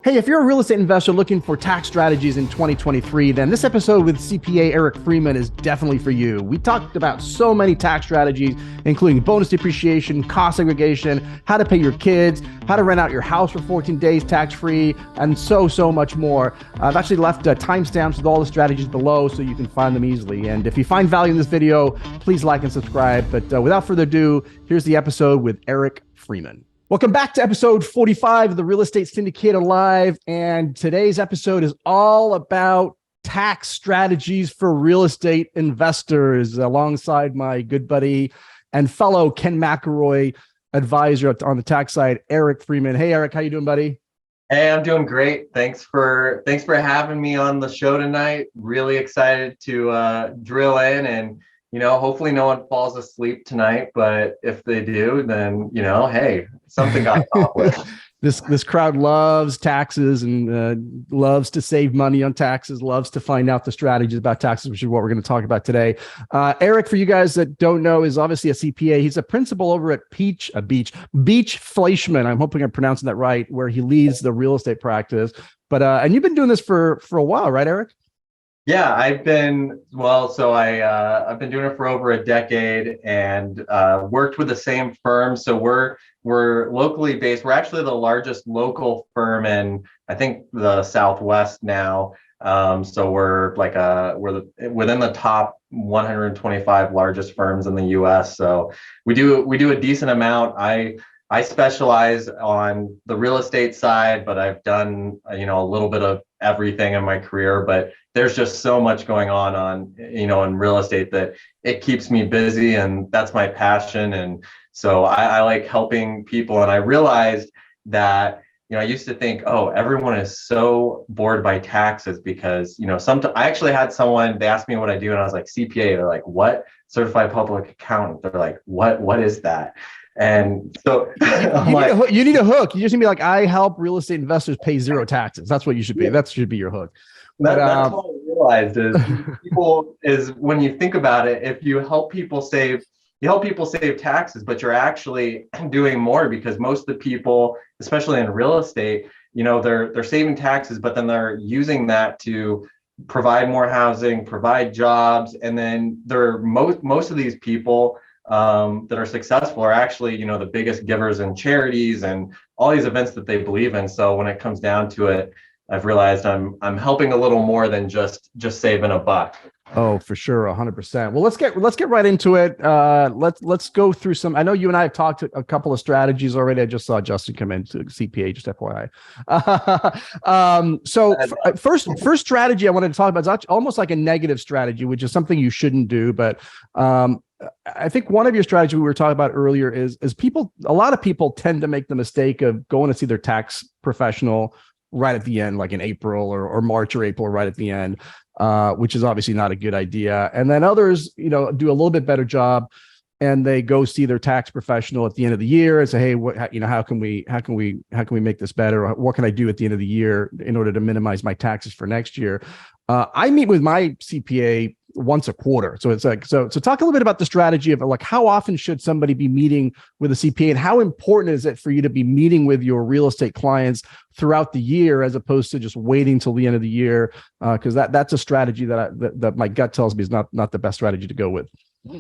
Hey, if you're a real estate investor looking for tax strategies in 2023, then this episode with CPA Eric Freeman is definitely for you. We talked about so many tax strategies, including bonus depreciation, cost segregation, how to pay your kids, how to rent out your house for 14 days tax-free, and so much more. I've actually left timestamps with all the strategies below so you can find them easily. And if you find value in this video, please like and subscribe. But without further ado, here's the episode with Eric Freeman. Welcome back to episode 45 of the Real Estate Syndicator Live. And today's episode is all about tax strategies for real estate investors, alongside my good buddy and fellow Ken McElroy advisor on the tax side, Eric Freeman. Hey, Eric, how you doing, buddy? Hey, I'm doing great. Thanks for having me on the show tonight. Really excited to drill in and hopefully no one falls asleep tonight, but if they do, then, hey, something got accomplished. This crowd loves taxes and loves to save money on taxes, loves to find out the strategies about taxes, which is what we're going to talk about today. Eric, for you guys that don't know, is obviously a CPA. He's a principal over at Beach Fleischman. I'm hoping I'm pronouncing that right, where he leads the real estate practice. But and you've been doing this for a while, right, Eric? Yeah, I've been doing it for over a decade and worked with the same firm. So we're locally based. We're actually the largest local firm in, I think, the Southwest now. So we're within the top 125 largest firms in the U.S. So we do a decent amount. I specialize on the real estate side, but I've done a little bit of everything in my career. But there's just so much going on in real estate that it keeps me busy, and that's my passion. And so I like helping people. And I realized that I used to think, oh, everyone is so bored by taxes because sometimes I actually had someone, they asked me what I do, and I was like, CPA. They're like, what? Certified public accountant. They're like, what is that? And so you need a hook. You just need to be like, I help real estate investors pay zero taxes. That's what you should be. Yeah. That should be your hook. That's what I realized is when you think about it, if you help people save taxes, but you're actually doing more, because most of the people, especially in real estate, they're saving taxes, but then they're using that to provide more housing, provide jobs, and then most of these people that are successful are actually, the biggest givers in charities and all these events that they believe in. So when it comes down to it, I've realized I'm helping a little more than just saving a buck. Oh, for sure, 100%. Well, let's get right into it. Let's go through some. I know you and I have talked a couple of strategies already. I just saw Justin come in to CPA, just FYI. First strategy I wanted to talk about is almost like a negative strategy, which is something you shouldn't do. But I think one of your strategies we were talking about earlier is a lot of people tend to make the mistake of going to see their tax professional right at the end, like in April or March or April, right at the end, which is obviously not a good idea. And then others, do a little bit better job, and they go see their tax professional at the end of the year and say, hey, how can we make this better? Or what can I do at the end of the year in order to minimize my taxes for next year? I meet with my CPA once a quarter. So it's like, so talk a little bit about the strategy of like, how often should somebody be meeting with a CPA, and how important is it for you to be meeting with your real estate clients throughout the year, as opposed to just waiting till the end of the year? Because that's a strategy that my gut tells me is not the best strategy to go with.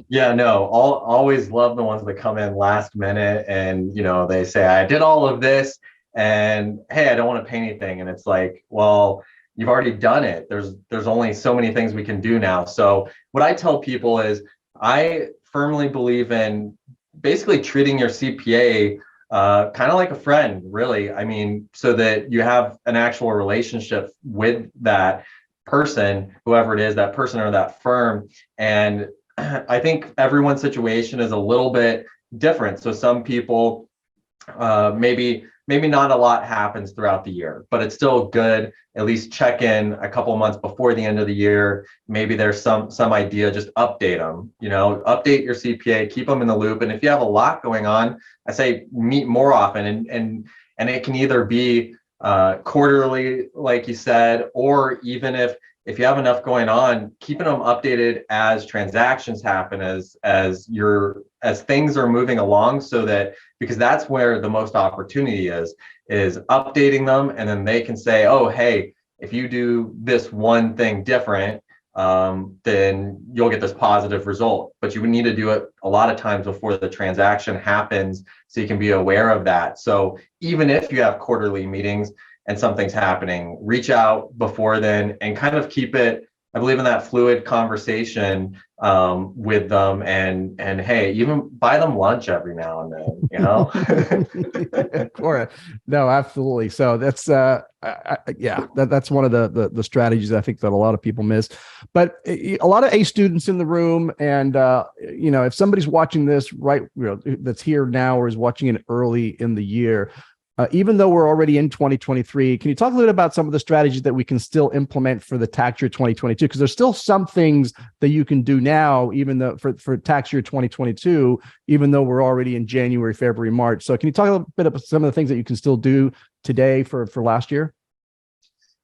Yeah, no, always love the ones that come in last minute and, they say, I did all of this and hey, I don't want to pay anything. And it's like, well, you've already done it. There's only so many things we can do now. So what I tell people is I firmly believe in basically treating your CPA kind of like a friend, really. I mean, so that you have an actual relationship with that person, whoever it is, that person or that firm. And I think everyone's situation is a little bit different. So some people, maybe not a lot happens throughout the year, but it's still good. At least check in a couple of months before the end of the year. Maybe there's some idea, just update them, update your CPA, keep them in the loop. And if you have a lot going on, I say meet more often, and it can either be quarterly, like you said, or even if you have enough going on, keeping them updated as transactions happen, as things are moving along, so that, because that's where the most opportunity is. is updating them, and then they can say, oh, hey, if you do this one thing different, then you'll get this positive result. But you would need to do it a lot of times before the transaction happens, so you can be aware of that. So even if you have quarterly meetings and something's happening, reach out before then and kind of keep it, I believe in that fluid conversation with them, and hey, even buy them lunch every now and then, you know. Of course. No, absolutely. So that's that's one of the strategies I think that a lot of people miss. But a lot of A students in the room, and if somebody's watching this that's here now or is watching it early in the year, even though we're already in 2023, can you talk a little bit about some of the strategies that we can still implement for the tax year 2022? Because there's still some things that you can do now, even though for tax year 2022, even though we're already in January, February, March. So can you talk a little bit about some of the things that you can still do today for last year?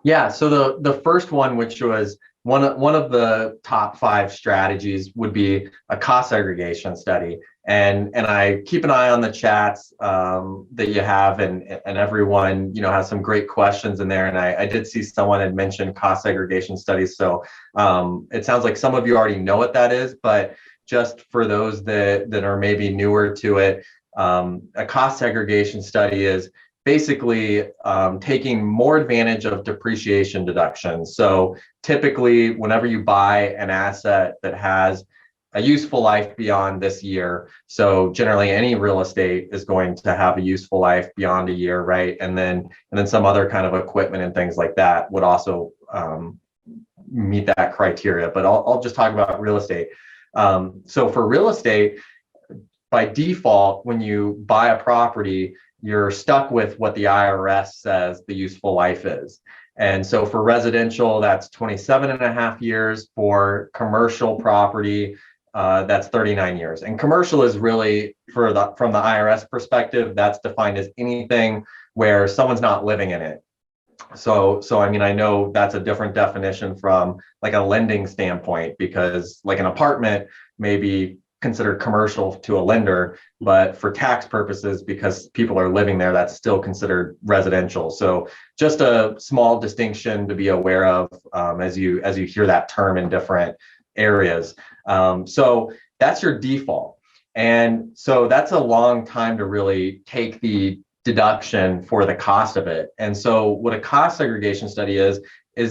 Yeah. So the first one, which was one of the top 5 strategies, would be a cost segregation study. And I keep an eye on the chats that you have, and everyone has some great questions in there. And I did see someone had mentioned cost segregation studies. So it sounds like some of you already know what that is, but just for those that are maybe newer to it, a cost segregation study is basically taking more advantage of depreciation deductions. So typically, whenever you buy an asset that has a useful life beyond this year, so generally any real estate is going to have a useful life beyond a year, right? And then some other kind of equipment and things like that would also meet that criteria. But I'll just talk about real estate. So for real estate, by default, when you buy a property, you're stuck with what the IRS says the useful life is. And so for residential, that's 27 and a half years. For commercial property, that's 39 years. And commercial is really, from the IRS perspective, that's defined as anything where someone's not living in it. So I mean, I know that's a different definition from like a lending standpoint, because like an apartment may be considered commercial to a lender, but for tax purposes, because people are living there, that's still considered residential. So just a small distinction to be aware of as you hear that term in different areas. So that's your default. And so that's a long time to really take the deduction for the cost of it. And so what a cost segregation study is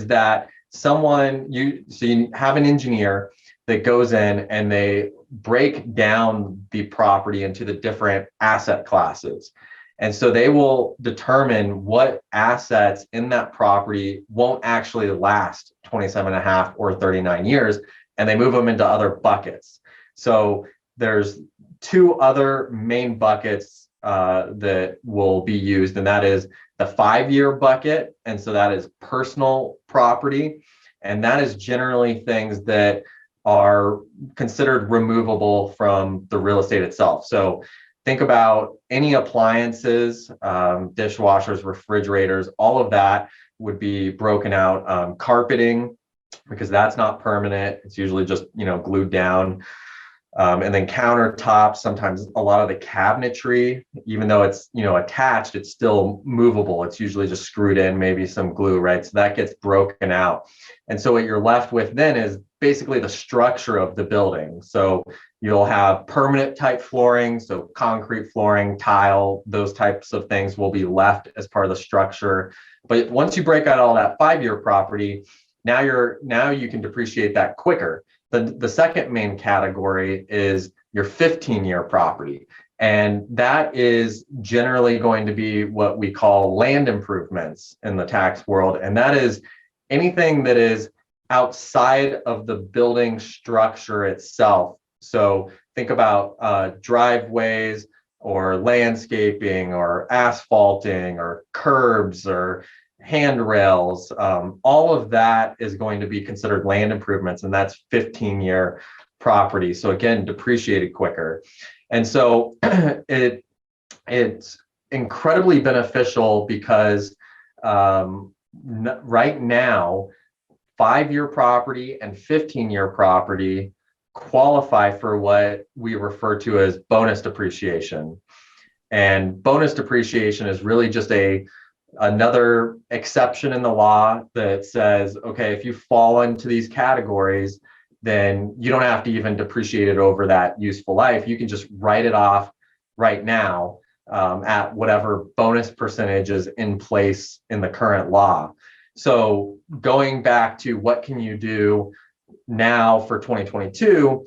that you have an engineer that goes in and they break down the property into the different asset classes. And so they will determine what assets in that property won't actually last 27 and a half or 39 years, and they move them into other buckets. So there's 2 other main buckets that will be used, and that is the 5-year bucket. And so that is personal property. And that is generally things that are considered removable from the real estate itself. So think about any appliances, dishwashers, refrigerators, all of that would be broken out. Carpeting, because that's not permanent. It's usually just, glued down. And then countertops, sometimes a lot of the cabinetry, even though it's, attached, it's still movable. It's usually just screwed in, maybe some glue, right? So that gets broken out. And so what you're left with then is basically the structure of the building. So you'll have permanent type flooring, so concrete flooring, tile, those types of things will be left as part of the structure. But once you break out all that 5-year property, now you can depreciate that quicker. The second main category is your 15-year property. And that is generally going to be what we call land improvements in the tax world. And that is anything that is outside of the building structure itself. So think about driveways or landscaping or asphalting or curbs or handrails. All of that is going to be considered land improvements, and that's 15-year property. So again, depreciated quicker. And so it's incredibly beneficial because right now, 5-year property and 15-year property qualify for what we refer to as bonus depreciation. And bonus depreciation is really just another exception in the law that says, okay, if you fall into these categories, then you don't have to even depreciate it over that useful life. You can just write it off right now at whatever bonus percentage is in place in the current law. So going back to what can you do now for 2022,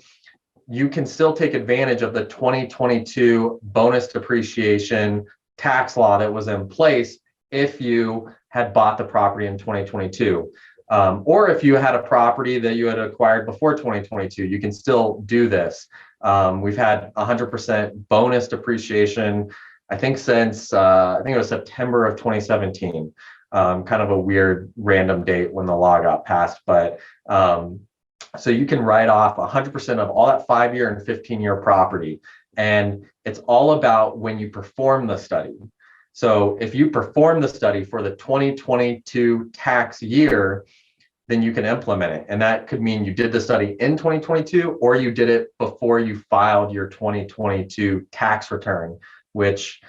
you can still take advantage of the 2022 bonus depreciation tax law that was in place if you had bought the property in 2022. Or if you had a property that you had acquired before 2022, you can still do this. We've had 100% bonus depreciation, I think since, I think it was September of 2017, kind of a weird random date when the law got passed. But so you can write off 100% of all that 5-year and 15-year property. And it's all about when you perform the study. So if you perform the study for the 2022 tax year, then you can implement it. And that could mean you did the study in 2022, or you did it before you filed your 2022 tax return, which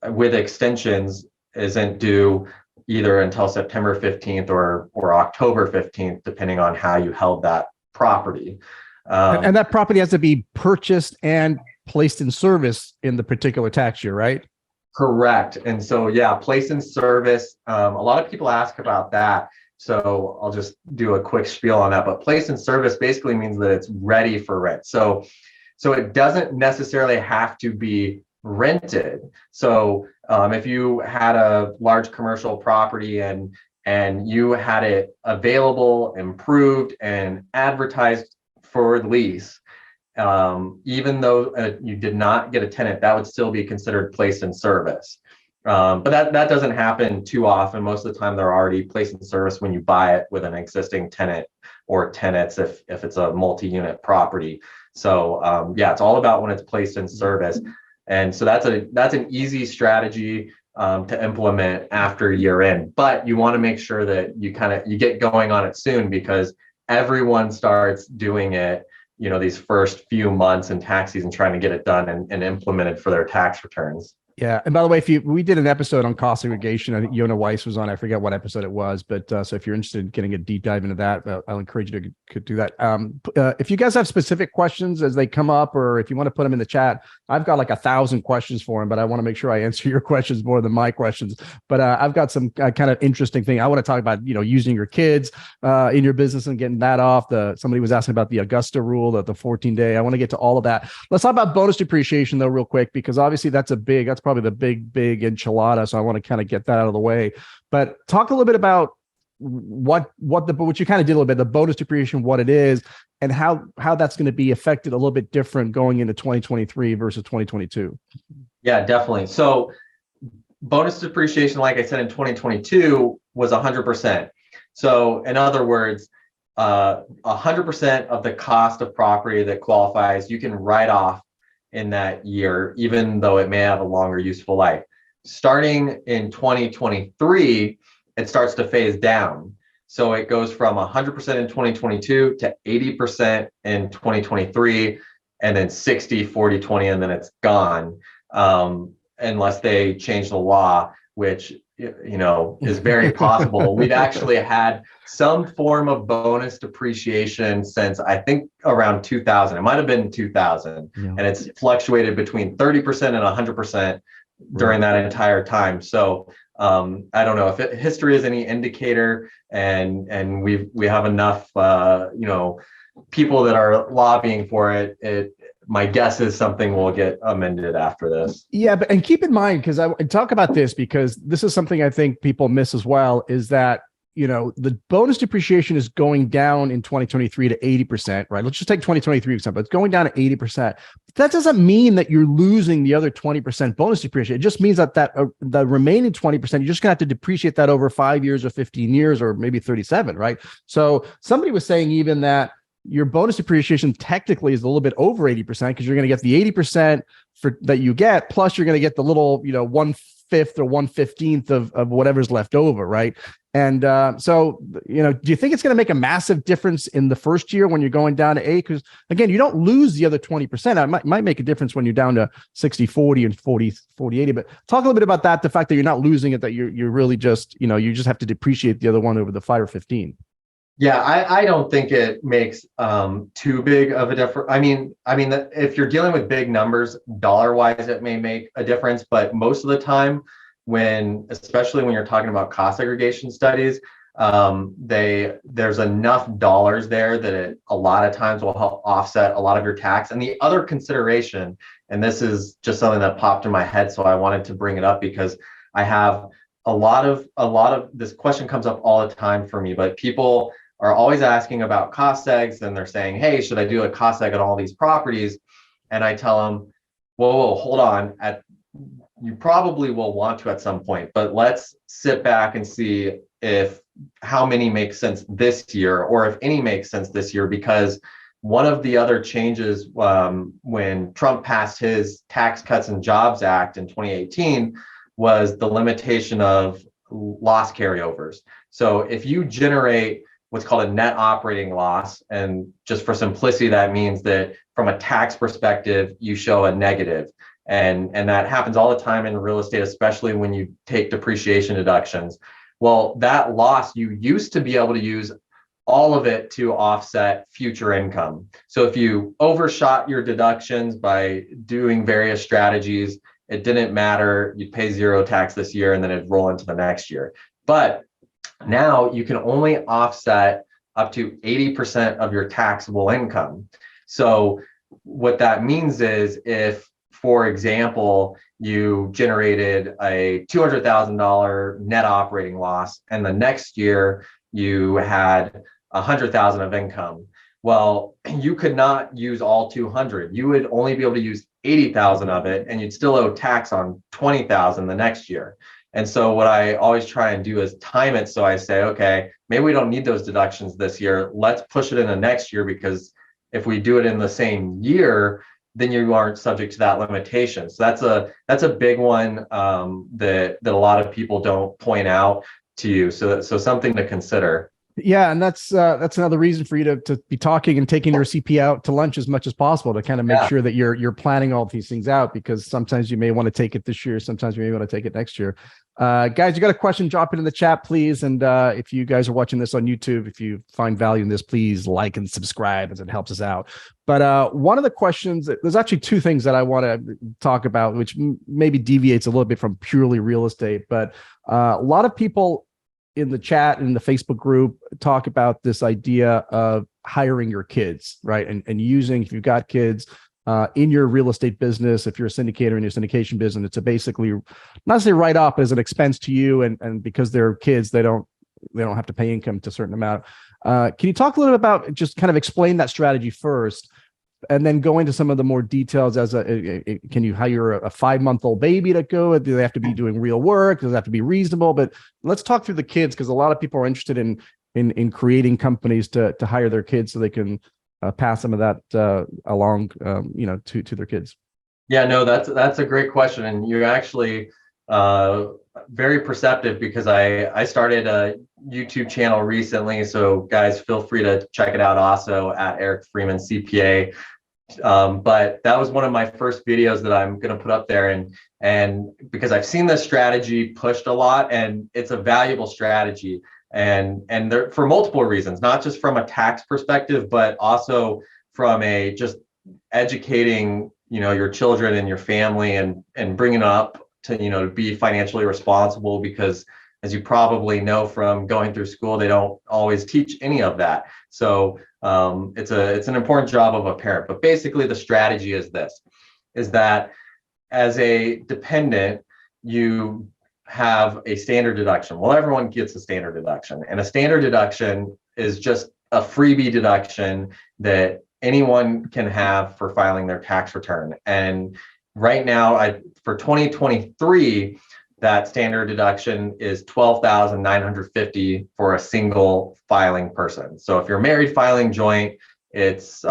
with extensions isn't due either until September 15th or October 15th, depending on how you held that property. And that property has to be purchased and placed in service in the particular tax year, right? Correct. And so, yeah, place in service. A lot of people ask about that. So I'll just do a quick spiel on that. But place in service basically means that it's ready for rent. So it doesn't necessarily have to be rented. So if you had a large commercial property and you had it available, improved, and advertised for lease, even though you did not get a tenant, that would still be considered placed in service. But that doesn't happen too often. Most of the time, they're already placed in service when you buy it with an existing tenant or tenants if it's a multi-unit property. So yeah, it's all about when it's placed in service. And so that's an easy strategy to implement after year end. But you want to make sure that you get going on it soon, because everyone starts doing it, these first few months in tax season, trying to get it done and implemented for their tax returns. Yeah. And by the way, we did an episode on cost segregation. I think Yona Weiss was on. I forget what episode it was, but so if you're interested in getting a deep dive into that, I'll encourage you to do that. If you guys have specific questions as they come up, or if you want to put them in the chat, I've got like 1,000 questions for them, but I want to make sure I answer your questions more than my questions. But I've got some kind of interesting thing. I want to talk about, using your kids in your business and getting that off. Somebody was asking about the Augusta Rule, the 14-day. I want to get to all of that. Let's talk about bonus depreciation though, real quick, because obviously that's probably the big enchilada. So I want to kind of get that out of the way. But talk a little bit about what you kind of did a little bit, the bonus depreciation, what it is, and how that's going to be affected a little bit different going into 2023 versus 2022. Yeah, definitely. So bonus depreciation, like I said, in 2022 was 100%. So in other words, 100% of the cost of property that qualifies, you can write off in that year, even though it may have a longer useful life. Starting in 2023, it starts to phase down. So it goes from 100% in 2022 to 80% in 2023, and then 60, 40, 20, and then it's gone, unless they change the law, which is very possible. We've actually had some form of bonus depreciation since I think around 2000. It might have been 2000, and it's fluctuated between 30% and 100% during that entire time. So I don't know if history is any indicator, and we have enough people that are lobbying for it. My guess is something will get amended after this. Yeah, and keep in mind, because I talk about this because this is something I think people miss as well, is that, the bonus depreciation is going down in 2023 to 80%, right? Let's just take 2023 example. It's going down to 80%. That doesn't mean that you're losing the other 20% bonus depreciation. It just means that the remaining 20%, you're just gonna have to depreciate that over 5 years or 15 years or maybe 37, right? So somebody was saying even that your bonus depreciation technically is a little bit over 80% because you're going to get the 80% that you get, plus you're going to get the little, 1/5 or 1/15 of whatever's left over, right? And so, do you think it's going to make a massive difference in the first year when you're going down to 8? Because again, you don't lose the other 20%. It might make a difference when you're down to 60/40 and 40/80. But talk a little bit about that, the fact that you're not losing it, that you're really just, you just have to depreciate the other one over the 5 or 15. Yeah, I don't think it makes too big of a difference. I mean, if you're dealing with big numbers, dollar-wise, it may make a difference, but most of the time, especially when you're talking about cost segregation studies, there's enough dollars there that it a lot of times will help offset a lot of your tax. And the other consideration, and this is just something that popped in my head, so I wanted to bring it up because I have a lot of this question comes up all the time for me, but people are always asking about cost segs, and they're saying, hey, should I do a cost seg on all these properties? And I tell them, whoa, hold on. You probably will want to at some point, but let's sit back and see how many make sense this year, or if any make sense this year, because one of the other changes when Trump passed his Tax Cuts and Jobs Act in 2018 was the limitation of loss carryovers. So if you generate what's called a net operating loss, and just for simplicity, that means that from a tax perspective, you show a negative. And that happens all the time in real estate, especially when you take depreciation deductions. Well, that loss, you used to be able to use all of it to offset future income. So if you overshot your deductions by doing various strategies, it didn't matter. You'd pay zero tax this year, and then it'd roll into the next year. But now you can only offset up to 80% of your taxable income. So what that means is, if, for example, you generated a $200,000 net operating loss, and the next year you had 100,000 of income, well, you could not use all 200. You would only be able to use 80,000 of it, and you'd still owe tax on 20,000 the next year. And so what I always try and do is time it. So I say, okay, maybe we don't need those deductions this year. Let's push it into next year, because if we do it in the same year, then you aren't subject to that limitation. So that's a big one that a lot of people don't point out to you. So something to consider. Yeah, and that's another reason for you to be talking and taking your CP out to lunch as much as possible, to kind of make sure that you're planning all these things out, because sometimes you may want to take it this year, sometimes you may want to take it next year. Guys, you got a question, drop it in the chat, please. And if you guys are watching this on YouTube, if you find value in this, please like and subscribe, as it helps us out. But one of the questions, there's actually two things that I want to talk about, which maybe deviates a little bit from purely real estate. But a lot of people in the chat and in the Facebook group talk about this idea of hiring your kids, right? And using, if you've got kids in your real estate business, if you're a syndicator in your syndication business, it's a basically not necessarily write off as an expense to you. And because they're kids, they don't have to pay income to a certain amount. Can you talk a little bit about, just kind of explain that strategy first, and then go into some of the more details as can you hire a 5-month-old baby to go? Do they have to be doing real work? Does it have to be reasonable? But let's talk through the kids, because a lot of people are interested in creating companies to hire their kids so they can pass some of that along, to their kids. Yeah, no, that's a great question. And you're actually very perceptive, because I started a YouTube channel recently. So guys, feel free to check it out also at Eric Freeman CPA. But that was one of my first videos that I'm going to put up there, and because I've seen this strategy pushed a lot, and it's a valuable strategy, and there for multiple reasons, not just from a tax perspective, but also from a just educating your children and your family, and bringing up to be financially responsible, because as you probably know from going through school, they don't always teach any of that. So it's an important job of a parent. But basically the strategy is that as a dependent, you have a standard deduction. Well, everyone gets a standard deduction, and a standard deduction is just a freebie deduction that anyone can have for filing their tax return. And right now, for 2023, that standard deduction is $12,950 for a single filing person. So if you're married filing joint, it's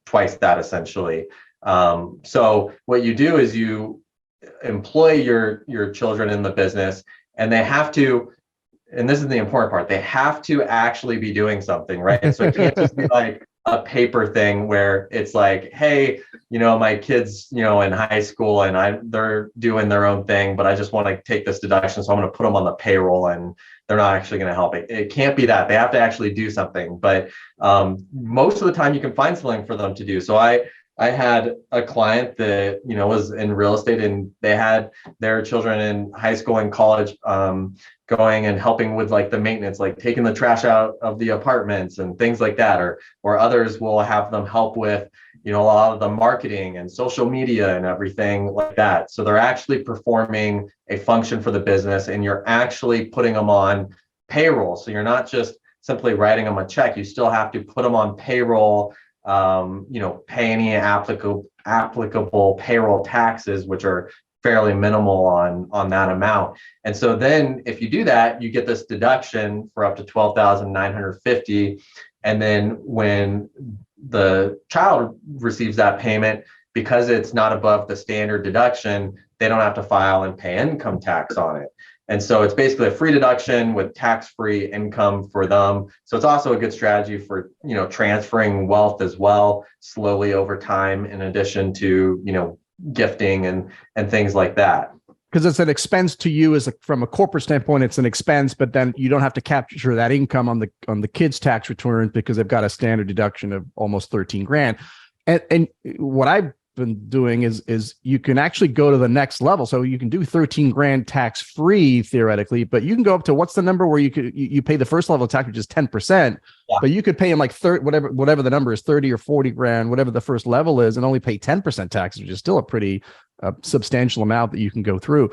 twice that essentially. So what you do is you employ your children in the business, and they have to, and this is the important part, they have to actually be doing something, right? So it can't just be like a paper thing where it's like, hey, my kids, in high school and they're doing their own thing, but I just want to take this deduction, so I'm going to put them on the payroll and they're not actually going to help. It can't be that. They have to actually do something. But most of the time you can find something for them to do. So I had a client that, was in real estate, and they had their children in high school and college, going and helping with like the maintenance, like taking the trash out of the apartments and things like that. Or others will have them help with, a lot of the marketing and social media and everything like that. So they're actually performing a function for the business, and you're actually putting them on payroll. So you're not just simply writing them a check. You still have to put them on payroll, pay any applicable payroll taxes, which are fairly minimal on that amount. And so then if you do that, you get this deduction for up to $12,950. And then when the child receives that payment, because it's not above the standard deduction, they don't have to file and pay income tax on it. And so it's basically a free deduction with tax-free income for them. So it's also a good strategy for, transferring wealth as well, slowly over time, in addition to, gifting and things like that. Because it's an expense to you from a corporate standpoint, it's an expense, but then you don't have to capture that income on the kids' tax return because they've got a standard deduction of almost 13 grand. And what I've been doing is you can actually go to the next level. So you can do 13 grand tax free theoretically, but you can go up to, what's the number where you pay the first level of tax, which is 10%, but you could pay them like 30, whatever the number is, 30 or 40 grand, whatever the first level is, and only pay 10% tax, which is still a pretty substantial amount that you can go through.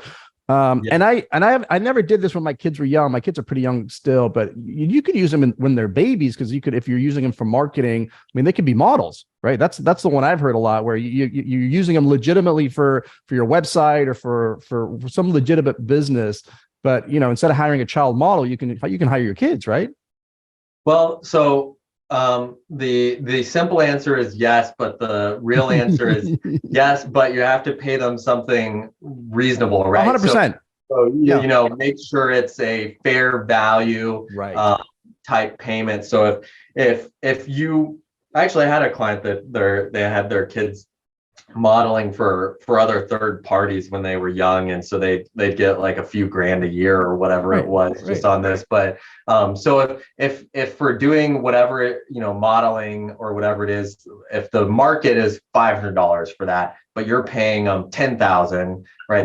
And I never did this when my kids were young. My kids are pretty young still, but you could use them when they're babies, because if you're using them for marketing, I mean, they could be models, right? That's the one I've heard a lot, where you're using them legitimately for your website or for some legitimate business. But instead of hiring a child model, you can hire your kids, right? Well, so the simple answer is yes, but the real answer is yes, but you have to pay them something reasonable, right? 100%. So make sure it's a fair value, right, type payment. So if you actually had a client that they had their kids modeling for other third parties when they were young, and so they'd get like a few grand a year or whatever it was just on this. But so if for doing whatever, modeling or whatever it is, if the market is $500 for that, but you're paying them 10,000, right?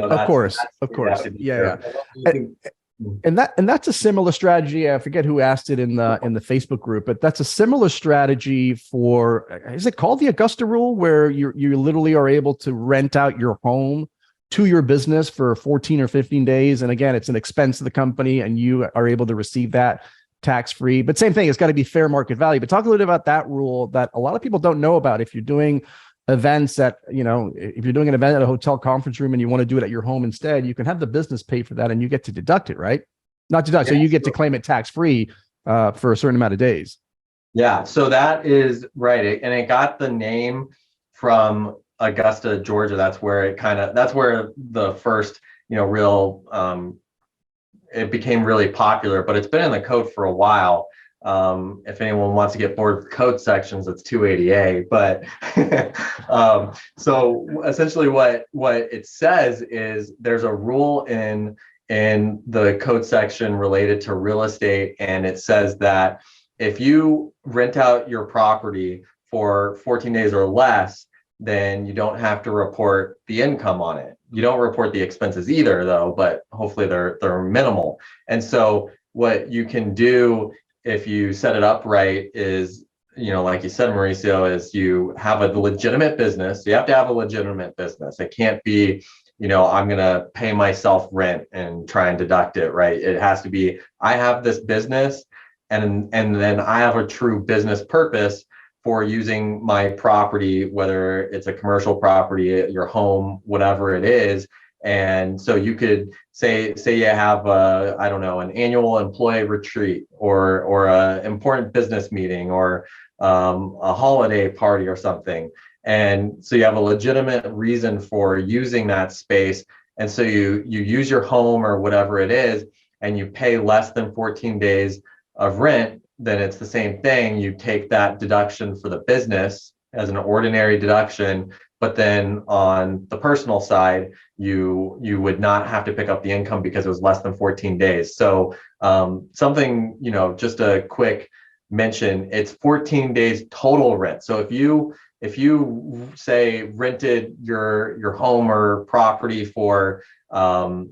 Of course. Yeah. And that's a similar strategy. I forget who asked it in the Facebook group, but that's a similar strategy for, is it called the Augusta Rule, where you literally are able to rent out your home to your business for 14 or 15 days. And again, it's an expense to the company, and you are able to receive that tax-free. But same thing, it's got to be fair market value. But talk a little bit about that rule that a lot of people don't know about. If you're doing events if you're doing an event at a hotel conference room and you want to do it at your home instead, you can have the business pay for that, and you get to deduct it, right? Not deduct, so you get to claim it tax-free for a certain amount of days. Yeah, so that is right. And it got the name from Augusta, Georgia. That's where the first, real, it became really popular, but it's been in the code for a while. If anyone wants to get bored with code sections, it's 280A. But so essentially what it says is there's a rule in the code section related to real estate, and it says that if you rent out your property for 14 days or less, then you don't have to report the income on it. You don't report the expenses either, though, but hopefully they're minimal. And so what you can do if you set it up right is, like you said, Mauricio, is you have a legitimate business. You have to have a legitimate business. It can't be, I'm going to pay myself rent and try and deduct it, right? It has to be, I have this business, and then I have a true business purpose for using my property, whether it's a commercial property, your home, whatever it is. And so you could say you have an annual employee retreat or a important business meeting or a holiday party or something. And so you have a legitimate reason for using that space. And so you use your home or whatever it is, and you pay less than 14 days of rent, then it's the same thing. You take that deduction for the business as an ordinary deduction, but then on the personal side, you would not have to pick up the income because it was less than 14 days. So something, just a quick mention, it's 14 days total rent. So if you say rented your home or property for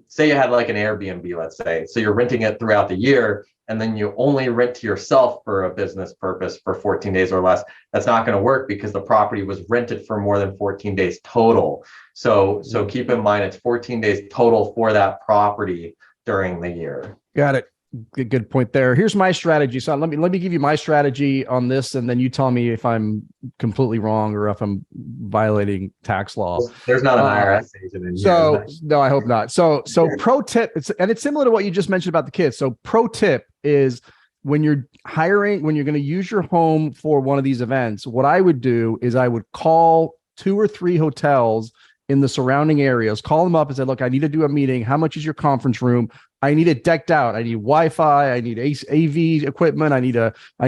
say you had like an Airbnb, let's say, so you're renting it throughout the year, and then you only rent to yourself for a business purpose for 14 days or less, that's not going to work because the property was rented for more than 14 days total. So keep in mind, it's 14 days total for that property during the year. Got it. Good point there. Here's my strategy. So let me give you my strategy on this, and then you tell me if I'm completely wrong or if I'm violating tax law. There's not an IRS agent in here. No, I hope not. So pro tip, it's similar to what you just mentioned about the kids. So pro tip is when you're going to use your home for one of these events, what I would do is I would call 2 or 3 hotels in the surrounding areas, call them up and say, look, I need to do a meeting. How much is your conference room? I need it decked out. I need Wi-Fi. I need AV equipment. I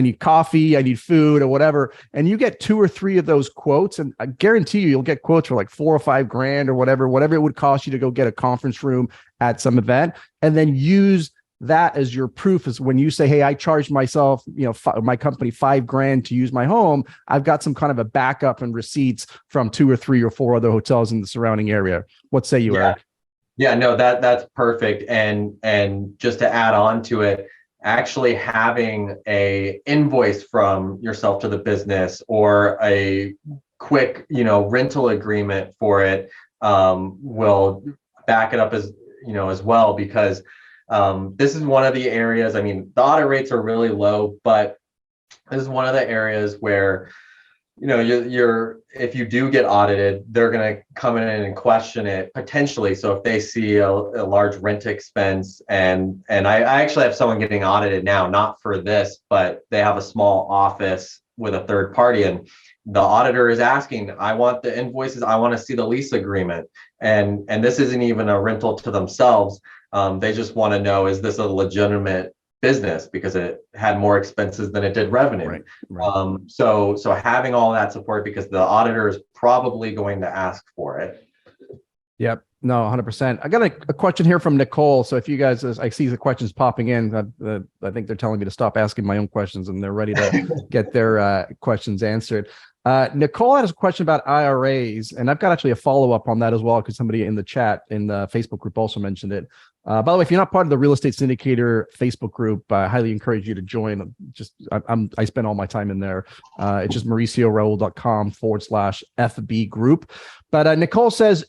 need coffee. I need food or whatever. And you get 2 or 3 of those quotes. And I guarantee you'll get quotes for like $4 or $5 grand or whatever it would cost you to go get a conference room at some event, and then use that as your proof. Is when you say, hey, I charged myself, my company $5 grand to use my home, I've got some kind of a backup and receipts from 2 or 3 or 4 other hotels in the surrounding area. What say you, Eric? Yeah, no, that's perfect. And just to add on to it, actually having a invoice from yourself to the business or a quick, rental agreement for it will back it up as well, because this is one of the areas, I mean, the audit rates are really low, but this is one of the areas where, if you do get audited, they're going to come in and question it potentially. So if they see a large rent expense, and I actually have someone getting audited now, not for this, but they have a small office with a third party, and the auditor is asking, I want the invoices, I want to see the lease agreement. And this isn't even a rental to themselves. They just want to know, is this a legitimate business, because it had more expenses than it did revenue. Right. So having all that support, because the auditor is probably going to ask for it. Yep. No, 100%. I got a question here from Nicole. So if you guys, I see the questions popping in, I think they're telling me to stop asking my own questions, and they're ready to get their questions answered. Nicole has a question about IRAs, and I've got actually a follow-up on that as well, because somebody in the chat in the Facebook group also mentioned it. By the way, if you're not part of the Real Estate Syndicator Facebook group, I highly encourage you to join. I spend all my time in there. It's just mauriciorauld.com/FB group. But Nicole says,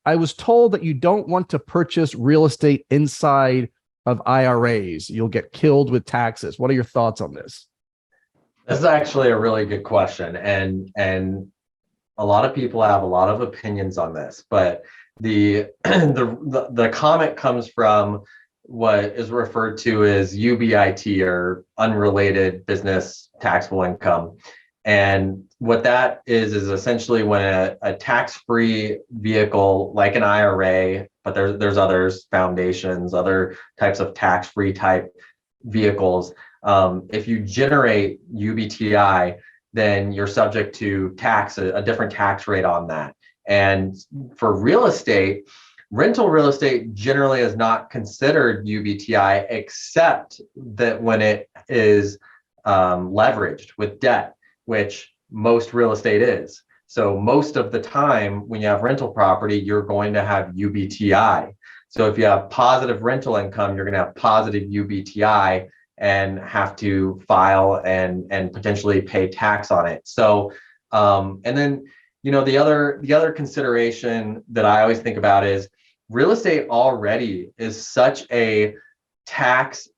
I was told that you don't want to purchase real estate inside of IRAs. You'll get killed with taxes. What are your thoughts on this? This is actually a really good question. And a lot of people have a lot of opinions on this, but the comment comes from what is referred to as UBIT, or unrelated business taxable income. And what that is essentially when a tax-free vehicle like an IRA, but there's others, foundations, other types of tax-free type vehicles. If you generate UBTI, then you're subject to tax, a different tax rate on that. And for real estate, rental real estate generally is not considered UBTI, except that when it is leveraged with debt, which most real estate is. So most of the time when you have rental property, you're going to have UBTI. So if you have positive rental income, you're going to have positive UBTI and have to file and potentially pay tax on it. So, and then, the other consideration that I always think about is real estate already is such a tax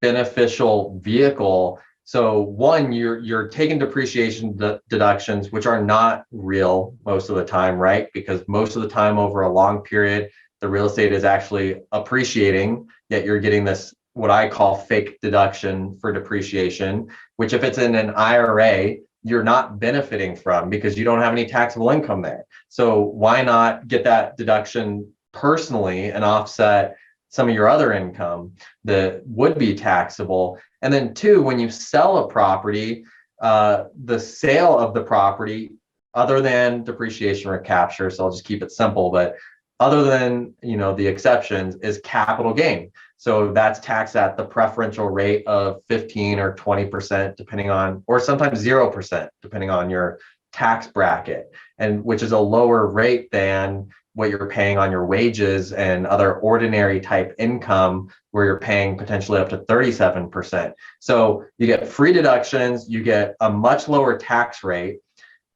beneficial vehicle. So one, you're taking depreciation deductions, which are not real most of the time, right? Because most of the time over a long period, the real estate is actually appreciating, yet you're getting this, what I call fake deduction for depreciation, which if it's in an IRA, you're not benefiting from because you don't have any taxable income there. So why not get that deduction personally and offset some of your other income that would be taxable? And then two, when you sell a property, the sale of the property, other than depreciation recapture, so I'll just keep it simple, but other than, the exceptions, is capital gain. So that's taxed at the preferential rate of 15 or 20%, depending on, or sometimes 0%, depending on your tax bracket, and which is a lower rate than what you're paying on your wages and other ordinary type income, where you're paying potentially up to 37%. So you get free deductions, you get a much lower tax rate,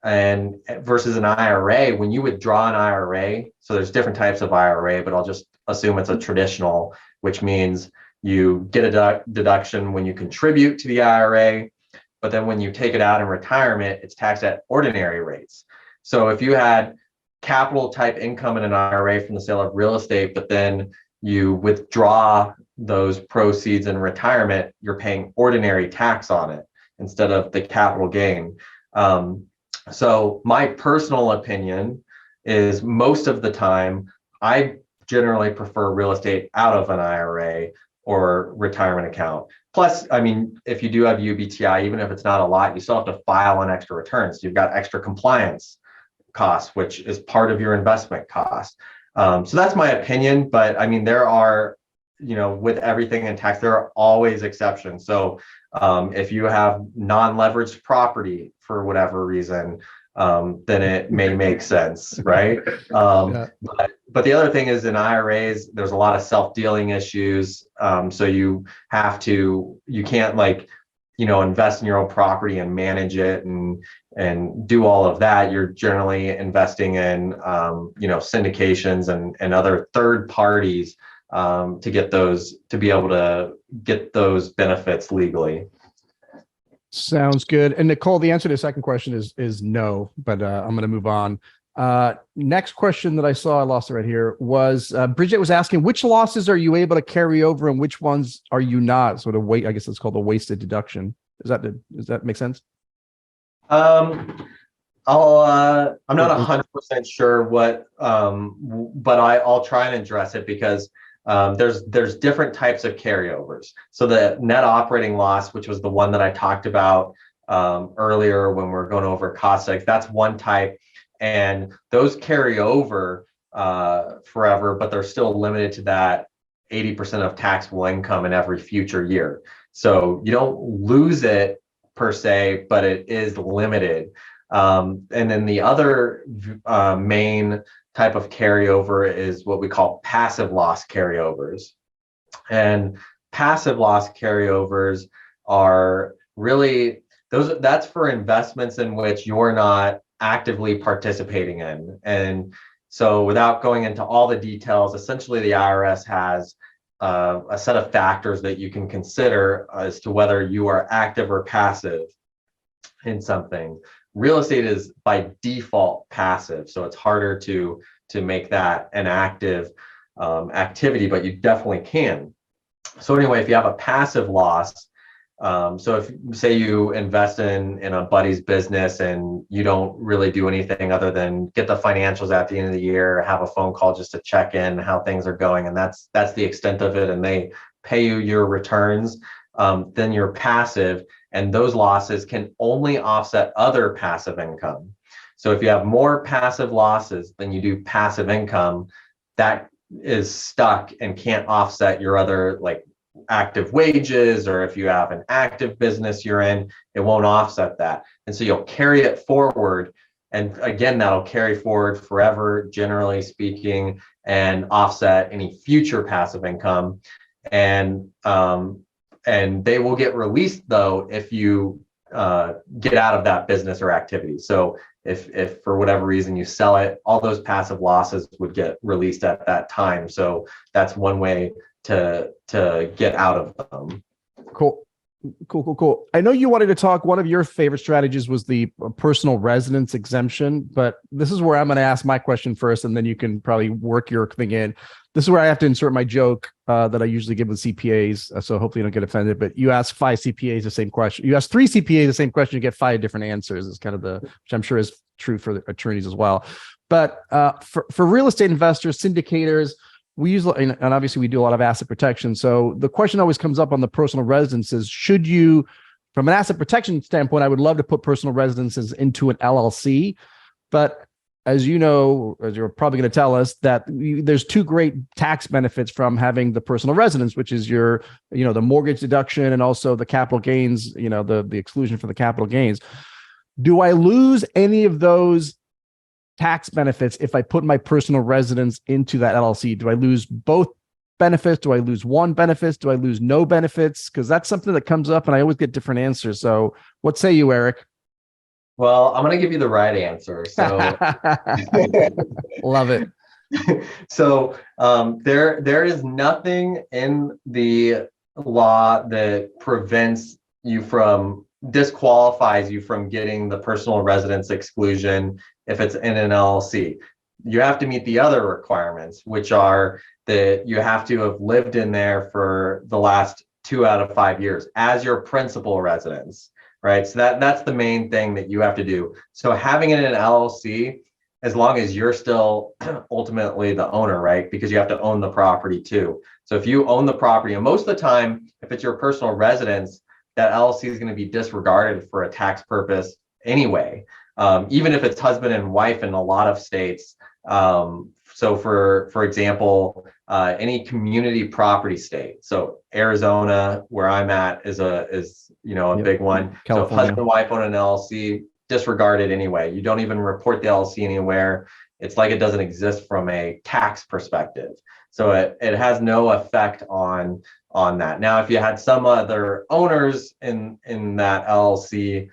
and versus an IRA. When you withdraw an IRA, so there's different types of IRA, but I'll just assume it's a traditional, which means you get a deduction when you contribute to the IRA, but then when you take it out in retirement, it's taxed at ordinary rates. So if you had capital type income in an IRA from the sale of real estate, but then you withdraw those proceeds in retirement, you're paying ordinary tax on it instead of the capital gain. So my personal opinion is, most of the time, I generally prefer real estate out of an IRA or retirement account. Plus, I mean, if you do have UBTI, even if it's not a lot, you still have to file an extra return. So you've got extra compliance costs, which is part of your investment cost. So that's my opinion. But I mean, there are, with everything in tax, there are always exceptions. So if you have non-leveraged property for whatever reason, then it may make sense, right? Yeah. But the other thing is, in IRAs, there's a lot of self-dealing issues. So you can't invest in your own property and manage it and do all of that. You're generally investing in, syndications and other third parties to be able to get those benefits legally. Sounds good. And Nicole, the answer to the second question is no, but I'm going to move on. Next question that I saw, I lost it right here, was Bridget was asking, which losses are you able to carry over and which ones are you not? Sort of I guess it's called a wasted deduction. Does that make sense? I'm not 100% sure what, but I'll try and address it, because there's different types of carryovers. So the net operating loss, which was the one that I talked about earlier when we're going over cost segs, that's one type, and those carry over forever, but they're still limited to that 80% of taxable income in every future year. So you don't lose it per se, but it is limited. And then the other main type of carryover is what we call passive loss carryovers. And passive loss carryovers are really that's for investments in which you're not actively participating in. And so, without going into all the details, essentially the IRS has a set of factors that you can consider as to whether you are active or passive in something. Real estate is by default passive, so it's harder to make that an active activity, but you definitely can. So anyway, if you have a passive loss, so if say you invest in a buddy's business and you don't really do anything other than get the financials at the end of the year, have a phone call just to check in how things are going, and that's the extent of it, and they pay you your returns, then you're passive, and those losses can only offset other passive income. So if you have more passive losses than you do passive income, that is stuck and can't offset your other active wages, or if you have an active business you're in, it won't offset that. And so you'll carry it forward. And again, that'll carry forward forever, generally speaking, and offset any future passive income. And they will get released, though, if you get out of that business or activity. So if for whatever reason you sell it, all those passive losses would get released at that time. So that's one way to get out of them. Cool. I know you wanted to talk, one of your favorite strategies was the personal residence exemption, but this is where I'm going to ask my question first, and then you can probably work your thing in. This is where I have to insert my joke that I usually give with CPAs. So hopefully you don't get offended, but you ask 5 CPAs the same question. You ask 3 CPAs the same question, you get 5 different answers. It's kind of which I'm sure is true for the attorneys as well. But for real estate investors, syndicators, we use, and obviously we do a lot of asset protection. So the question always comes up on the personal residences. Should you, from an asset protection standpoint, I would love to put personal residences into an LLC, but as you know, as you're probably going to tell us, that there's 2 great tax benefits from having the personal residence, which is your, the mortgage deduction and also the capital gains, the exclusion for the capital gains. Do I lose any of those tax benefits if I put my personal residence into that LLC? Do I lose both benefits? Do I lose one benefit? Do I lose no benefits? Because that's something that comes up and I always get different answers. So what say you, Eric? Well, I'm going to give you the right answer. So love it. So there is nothing in the law that disqualifies you from getting the personal residence exclusion if it's in an LLC. You have to meet the other requirements, which are that you have to have lived in there for the last 2 out of 5 years as your principal residence. Right. So that's the main thing that you have to do. So having it in an LLC, as long as you're still ultimately the owner, right? Because you have to own the property too. So if you own the property, and most of the time, if it's your personal residence, that LLC is going to be disregarded for a tax purpose anyway, even if it's husband and wife in a lot of states. So for example, any community property state. So Arizona, where I'm at, is a big one. California. So if husband and wife own an LLC, disregard it anyway. You don't even report the LLC anywhere. It's like it doesn't exist from a tax perspective. So it has no effect on that. Now, if you had some other owners in that LLC,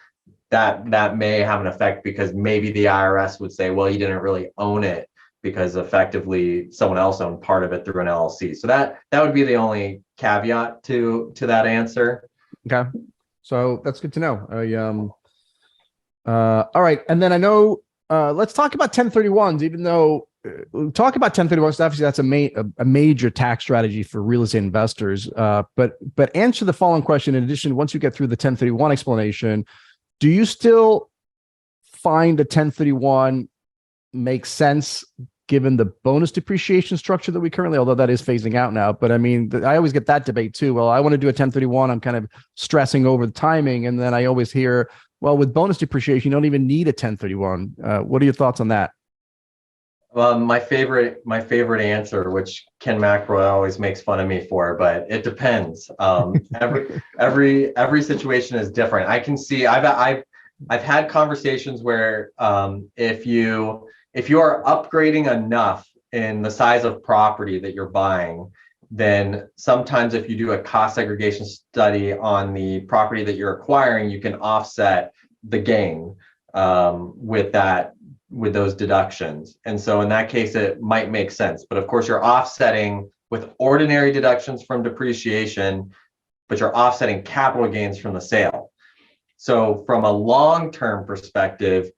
that may have an effect, because maybe the IRS would say, well, you didn't really own it, because effectively someone else owned part of it through an LLC. So that would be the only caveat to that answer. Okay. So that's good to know. All right. And then I know, let's talk about 1031s, even though talk about 1031s, obviously that's a major tax strategy for real estate investors. But answer the following question. In addition, once you get through the 1031 explanation, do you still find a 1031 makes sense given the bonus depreciation structure that we currently, although that is phasing out now, but I mean, I always get that debate too. Well, I want to do a 1031. I'm kind of stressing over the timing. And then I always hear, well, with bonus depreciation, you don't even need a 1031. What are your thoughts on that? Well, my favorite answer, which Ken McElroy always makes fun of me for, but it depends. Every situation is different. I can see, I've had conversations where if you are upgrading enough in the size of property that you're buying, then sometimes if you do a cost segregation study on the property that you're acquiring, you can offset the gain with those deductions. And so in that case, it might make sense. But of course, you're offsetting with ordinary deductions from depreciation, but you're offsetting capital gains from the sale. So from a long-term perspective,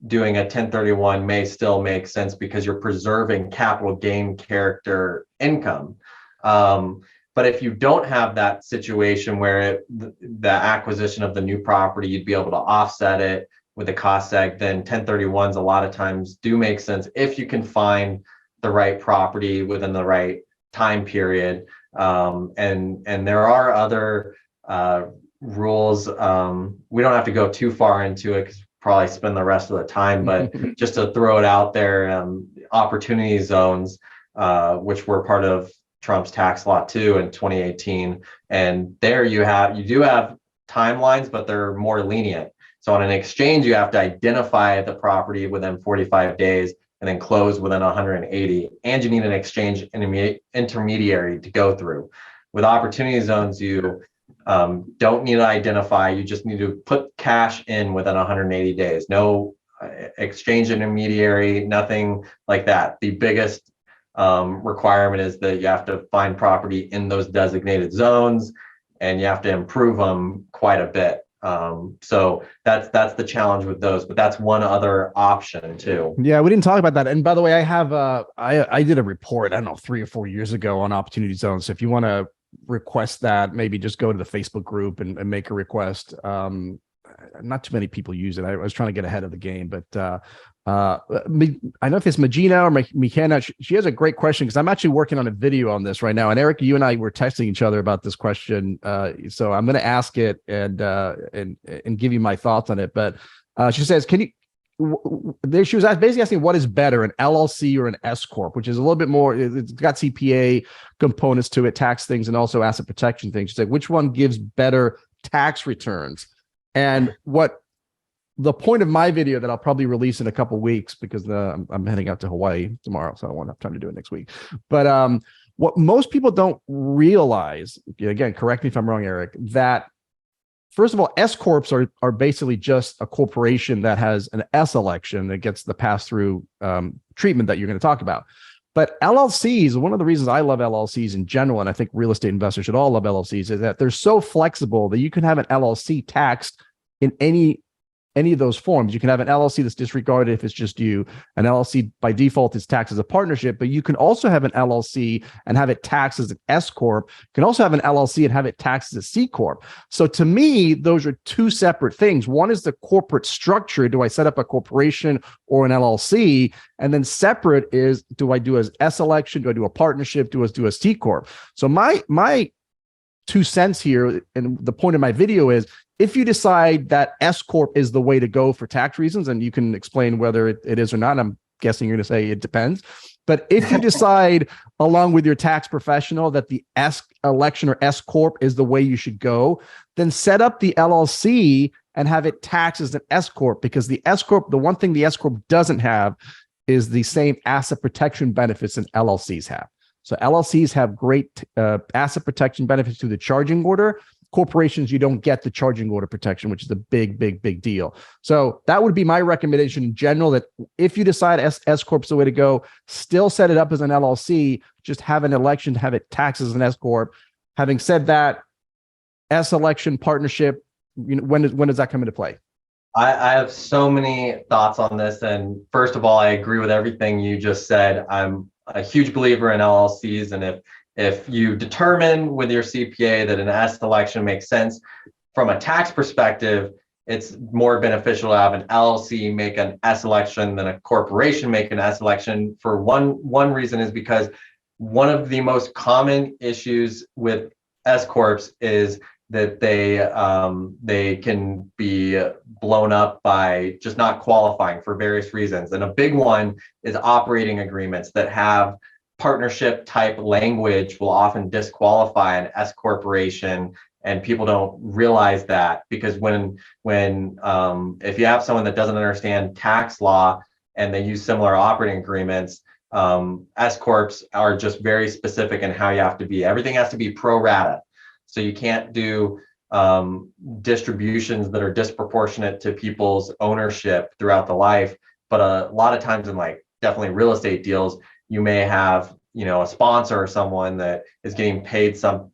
doing a 1031 may still make sense because you're preserving capital gain character income. But if you don't have that situation where the acquisition of the new property, you'd be able to offset it with a cost seg, then 1031s a lot of times do make sense if you can find the right property within the right time period. And there are other rules. We don't have to go too far into it because probably spend the rest of the time, but just to throw it out there, opportunity zones, which were part of Trump's tax law too in 2018. And there you do have timelines, but they're more lenient. So on an exchange, you have to identify the property within 45 days and then close within 180. And you need an exchange intermediary to go through. With opportunity zones, you don't need to identify. You just need to put cash in within 180 days. No exchange intermediary, nothing like that. The biggest requirement is that you have to find property in those designated zones, and you have to improve them quite a bit. So that's the challenge with those, but that's one other option too. Yeah, we didn't talk about that. And by the way, I have I did a report, I don't know, 3 or 4 years ago on opportunity zones. So if you want to request that, maybe just go to the Facebook group and make a request. Not too many people use it. I was trying to get ahead of the game, but I know if it's Magina or McKenna, she has a great question because I'm actually working on a video on this right now. And Eric, you and I were texting each other about this question, so I'm going to ask it and give you my thoughts on it. But she says, can you? She was basically asking what is better, an LLC or an S corp, which is a little bit more. It's got CPA components to it, tax things, and also asset protection things. She said, which one gives better tax returns? And what the point of my video that I'll probably release in a couple of weeks, because I'm heading out to Hawaii tomorrow, so I won't have time to do it next week. But what most people don't realize, again, correct me if I'm wrong, Eric, that first of all, S corps are basically just a corporation that has an S election that gets the pass-through treatment that you're going to talk about. But LLCs, one of the reasons I love LLCs in general, and I think real estate investors should all love LLCs, is that they're so flexible that you can have an LLC taxed in any of those forms. You can have an LLC that's disregarded if it's just you. An LLC by default is taxed as a partnership, but you can also have an LLC and have it taxed as an S corp. You can also have an LLC and have it taxed as a C corp. So to me, those are two separate things. One is the corporate structure. Do I set up a corporation or an LLC? And then separate is, do I do an S election? Do I do a partnership? Do I do a C corp? So my 2 cents here, and the point of my video is, if you decide that S corp is the way to go for tax reasons, and you can explain whether it is or not, I'm guessing you're going to say it depends. But if you decide, along with your tax professional, that the S election or S corp is the way you should go, then set up the LLC and have it taxed as an S corp, because the S corp, the one thing the S corp doesn't have is the same asset protection benefits that LLCs have. So LLCs have great asset protection benefits through the charging order. Corporations, you don't get the charging order protection, which is a big deal. So that would be my recommendation in general, that if you decide S corp is the way to go, still set it up as an LLC, just have an election, have it taxed as an S corp. Having said that, S election partnership, when does that come into play? I have so many thoughts on this. And first of all, I agree with everything you just said. I'm a huge believer in LLCs. And if you determine with your CPA that an S election makes sense from a tax perspective, it's more beneficial to have an LLC make an S election than a corporation make an S election. For one reason is because one of the most common issues with S corps is that they can be blown up by just not qualifying for various reasons. And a big one is operating agreements that have partnership type language will often disqualify an S corporation, and people don't realize that, because when if you have someone that doesn't understand tax law and they use similar operating agreements, S corps are just very specific in how you have to be. Everything has to be pro rata. So you can't do distributions that are disproportionate to people's ownership throughout the life. But a lot of times in definitely real estate deals, you may have, a sponsor or someone that is getting paid some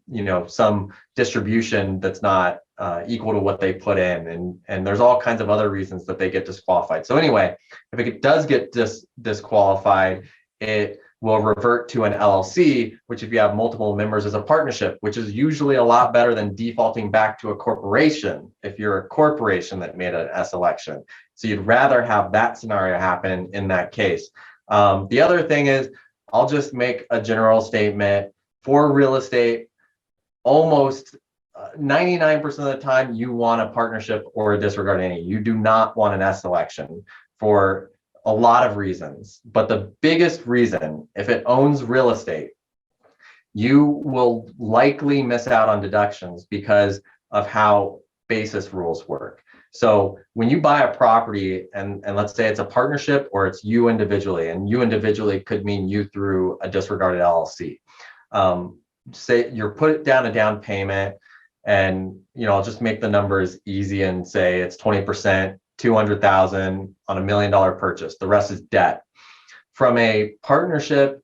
distribution that's not equal to what they put in. And there's all kinds of other reasons that they get disqualified. So anyway, if it does get disqualified, it will revert to an LLC, which if you have multiple members is a partnership, which is usually a lot better than defaulting back to a corporation if you're a corporation that made an S election. So you'd rather have that scenario happen in that case. The other thing is, I'll just make a general statement for real estate. Almost 99% of the time, you want a partnership or a disregard any. You do not want an S election for a lot of reasons. But the biggest reason, if it owns real estate, you will likely miss out on deductions because of how basis rules work. So when you buy a property, and let's say it's a partnership or it's you individually, and you individually could mean you through a disregarded LLC. Say you're put down a down payment, and I'll just make the numbers easy and say it's 20%, 200,000 on $1 million purchase. The rest is debt. From a partnership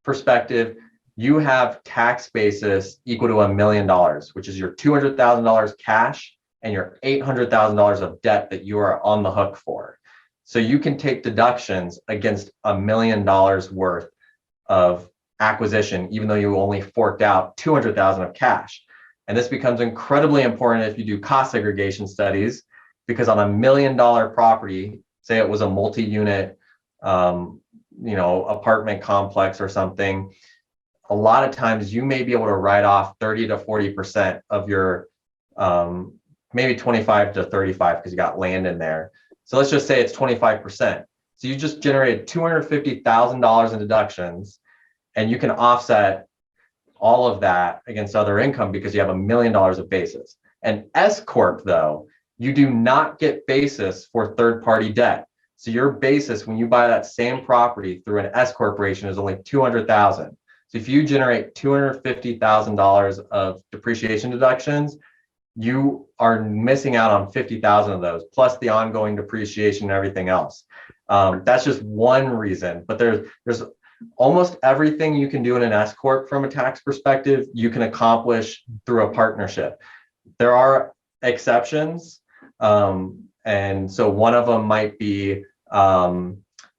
perspective, you have tax basis equal to $1 million, which is your $200,000 cash and your $800,000 of debt that you are on the hook for. So you can take deductions against $1 million worth of acquisition, even though you only forked out $200,000 of cash. And this becomes incredibly important if you do cost segregation studies, because on $1 million property, say it was a multi-unit, apartment complex or something, a lot of times you may be able to write off 30 to 40% of your, maybe 25 to 35 because you got land in there. So let's just say it's 25%. So you just generated $250,000 in deductions, and you can offset all of that against other income because you have $1 million of basis. And S Corp, though, you do not get basis for third-party debt. So your basis when you buy that same property through an S corporation is only $200,000. So if you generate $250,000 of depreciation deductions, you are missing out on 50,000 of those, plus the ongoing depreciation and everything else. That's just one reason, but there's almost everything you can do in an S corp from a tax perspective, you can accomplish through a partnership. There are exceptions, and so one of them might be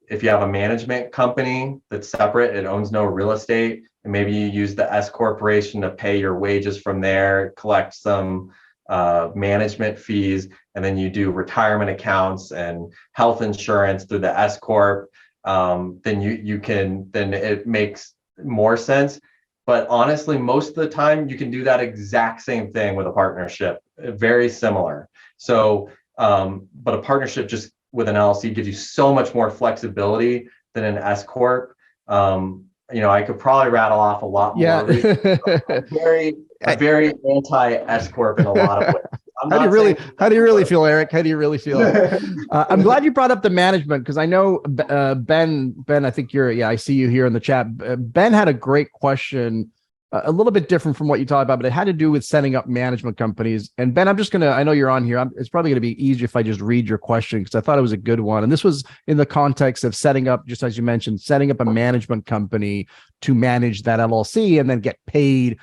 if you have a management company that's separate, it owns no real estate, and maybe you use the S corporation to pay your wages from there, collect some management fees, and then you do retirement accounts and health insurance through the S corp. Then it makes more sense. But honestly, most of the time you can do that exact same thing with a partnership, very similar. So, but a partnership just with an LLC gives you so much more flexibility than an S corp. I could probably rattle off a lot more. Yeah. I'm very anti S corp in a lot of ways. How do you really feel, Eric? How do you really feel? I'm glad you brought up the management, because I know Ben, I think I see you here in the chat. Ben had a great question, a little bit different from what you talked about, but it had to do with setting up management companies. And Ben, I know you're on here. It's probably going to be easier if I just read your question, because I thought it was a good one. And this was in the context of setting up, just as you mentioned, setting up a management company to manage that LLC and then get paid,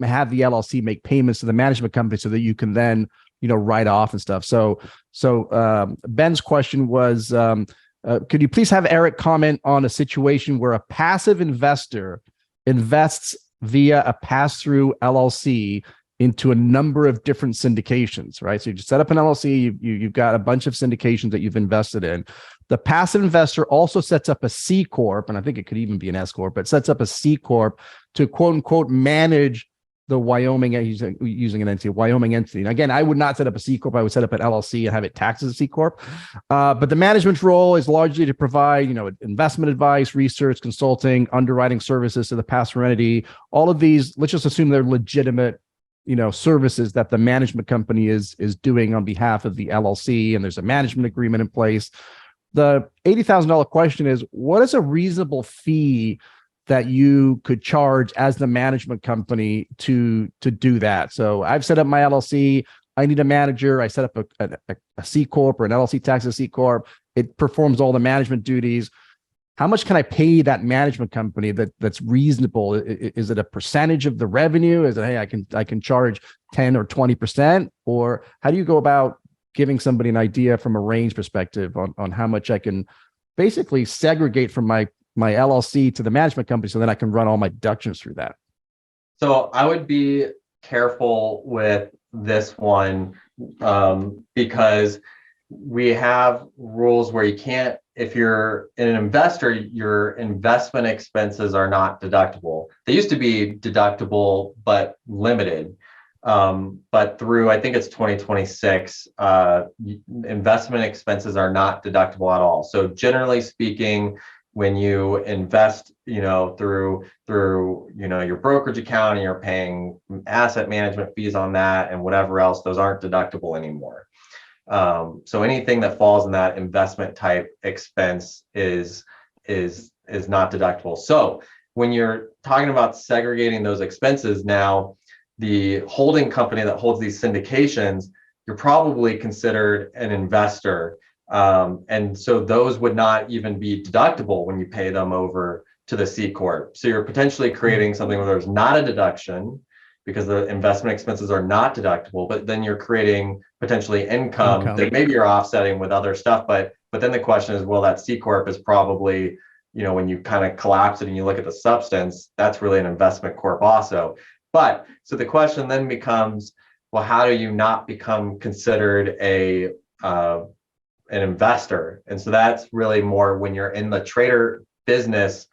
have the LLC make payments to the management company so that you can then, write off and stuff. So Ben's question was, could you please have Eric comment on a situation where a passive investor invests via a pass-through LLC into a number of different syndications, right? So you just set up an LLC, you've got a bunch of syndications that you've invested in. The passive investor also sets up a C Corp, and I think it could even be an S Corp, but sets up a C Corp to quote unquote manage the Wyoming, using an entity, Wyoming entity. And again, I would not set up a C Corp. I would set up an LLC and have it taxed as a C Corp. But the management's role is largely to provide, investment advice, research, consulting, underwriting services to the pass-through entity. All of these, let's just assume they're legitimate, services that the management company is doing on behalf of the LLC, and there's a management agreement in place. The $80,000 question is, what is a reasonable fee that you could charge as the management company to do that? So I've set up my LLC. I need a manager. I set up a C Corp or an LLC tax as C Corp. It performs all the management duties. How much can I pay that management company that's reasonable? Is it a percentage of the revenue? Is it, hey, I can charge 10 or 20%? Or how do you go about giving somebody an idea from a range perspective on how much I can basically segregate from my LLC to the management company so then I can run all my deductions through that? So I would be careful with this one because we have rules where you can't, if you're an investor, your investment expenses are not deductible. They used to be deductible, but limited. But through, I think it's 2026, investment expenses are not deductible at all. So generally speaking, when you invest, through your brokerage account and you're paying asset management fees on that and whatever else, those aren't deductible anymore. So anything that falls in that investment type expense is not deductible. So when you're talking about segregating those expenses, now the holding company that holds these syndications, you're probably considered an investor. And so those would not even be deductible when you pay them over to the C Corp. So you're potentially creating something where there's not a deduction. because the investment expenses are not deductible, but then you're creating potentially income that maybe you're offsetting with other stuff. But then the question is, well, that C Corp is probably, when you kind of collapse it and you look at the substance, that's really an investment corp also. But so the question then becomes, well, how do you not become considered an investor? And so that's really more when you're in the trader business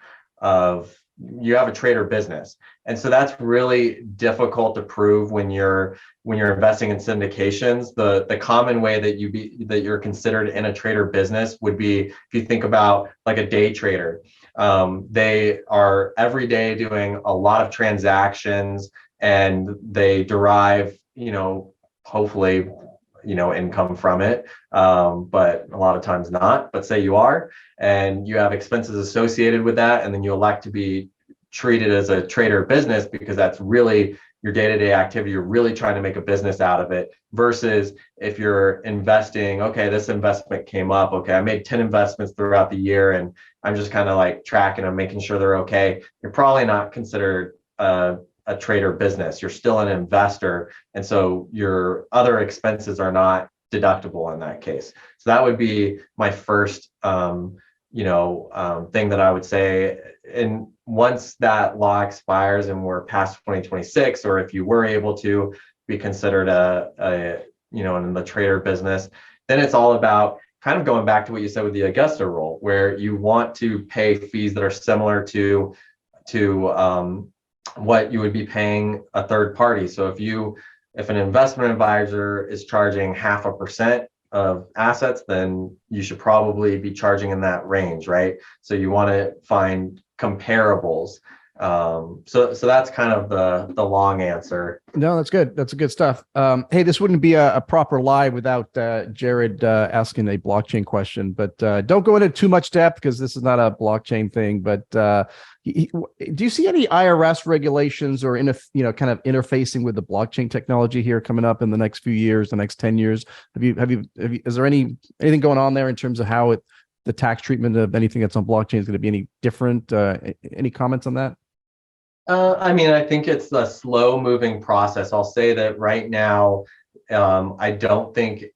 you have a trader business. And so that's really difficult to prove when you're investing in syndications. The common way that you're considered in a trader business would be, if you think about like a day trader, they are every day doing a lot of transactions, and they derive, hopefully, income from it. But a lot of times not. But say you are, and you have expenses associated with that, and then you elect to be treated as a trader business because that's really your day-to-day activity. You're really trying to make a business out of it, versus if you're investing, okay, this investment came up. Okay, I made 10 investments throughout the year, and I'm just kind of like tracking them, making sure they're okay. You're probably not considered a trader business. You're still an investor. And so your other expenses are not deductible in that case. So that would be my first, thing that I would say. And once that law expires and we're past 2026, or if you were able to be considered in the trader business, then it's all about kind of going back to what you said with the Augusta Rule, where you want to pay fees that are similar to what you would be paying a third party. So if an investment advisor is charging 0.5% of assets, then you should probably be charging in that range, right? So you want to find comparables. So that's kind of the long answer. No, that's good. That's good stuff. Hey, this wouldn't be a proper live without Jared asking a blockchain question, but don't go into too much depth because this is not a blockchain thing. But do you see any IRS regulations or kind of interfacing with the blockchain technology here coming up in the next few years, the next 10 years? Is there anything going on there in terms of how the tax treatment of anything that's on blockchain is going to be any different? Any comments on that? I think it's a slow moving process. I'll say that right now, I don't think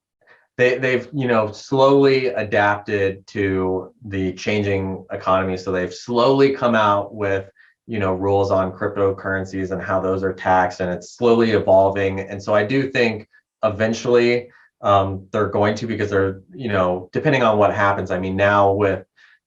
they've slowly adapted to the changing economy. So they've slowly come out with rules on cryptocurrencies and how those are taxed, and it's slowly evolving. And so I do think eventually they're going to, because they're depending on what happens. Now with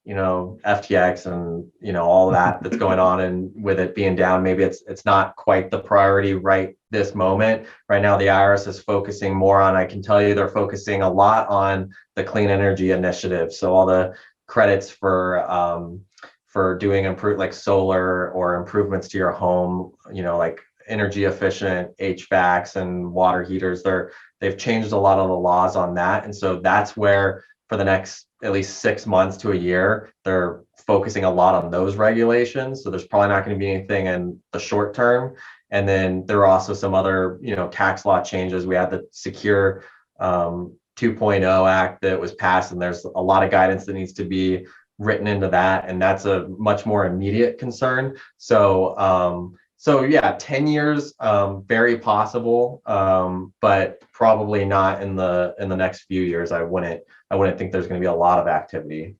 FTX and all that's going on, and with it being down, maybe it's not quite the priority right this moment. Right now the IRS is focusing more on, I can tell you they're focusing a lot on the clean energy initiative. So all the credits for doing like solar or improvements to your home, like energy efficient HVACs and water heaters. They've changed a lot of the laws on that. And so that's where for the next at least 6 months to a year, they're focusing a lot on those regulations. So there's probably not going to be anything in the short term. And then there are also some other, tax law changes. We had the Secure 2.0 Act that was passed, and there's a lot of guidance that needs to be written into that. And that's a much more immediate concern. So yeah, 10 years, very possible, but probably not in the next few years. I wouldn't think there's going to be a lot of activity.